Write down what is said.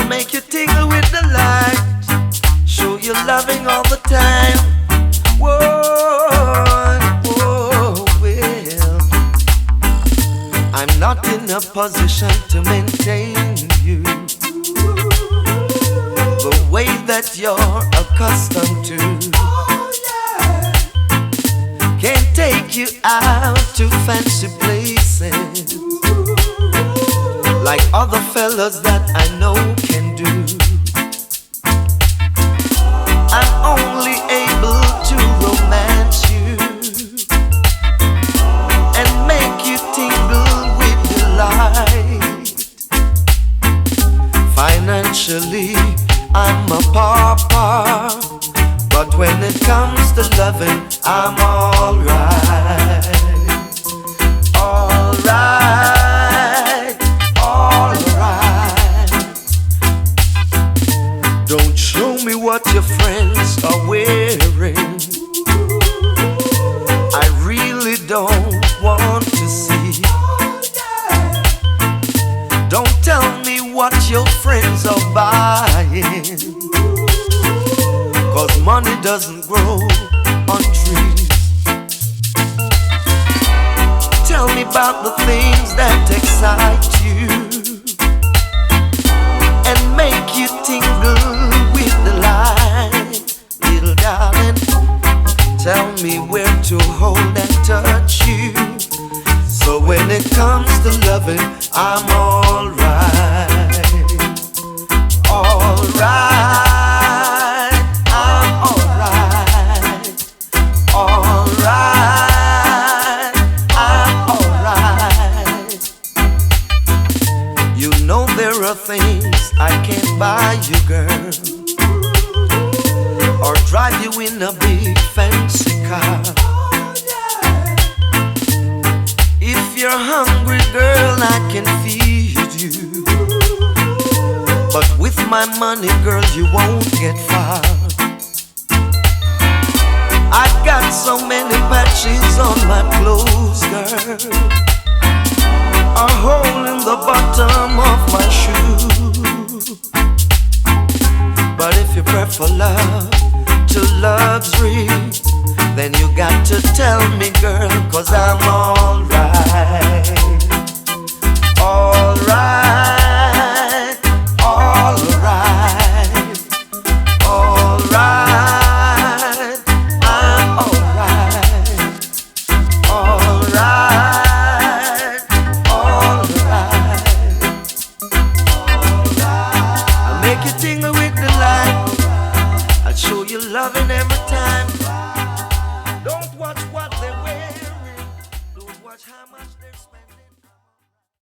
make you tingle with the light. Show you loving all the time. Whoa, whoa, well, I'm not in a position to maintain you the way that you're accustomed to. Can't take you out to fancy places like other fellas that I know can do. I'm only able to romance you and make you tingle with delight. Financially, I'm a pauper, but when it comes to loving, I'm alright. Alright, alright. Don't show me what your friends are wearing. I really don't want to see. Don't tell me what your friends are buying, 'cause money doesn't grow on trees. Tell me about the things that excite you and make you tingle with the light. Little darling, tell me where to hold and touch you, so when it comes to loving, I'm alright. Alright, I'm alright. Alright, I'm alright. You know there are things I can't buy you, girl, or drive you in a big fancy car. If you're hungry, girl, I can feed you, but with my money, girl, you won't get far. I got so many patches on my clothes, girl, a hole in the bottom of my shoe. But if you prefer love to luxury, then you got to tell me, girl, 'cause I'm alright. Alright, alright, alright, I'm alright. Alright, alright, alright. I'll make you tingle with the light. I'll show you loving every time. Don't watch what they're wearing, don't watch how much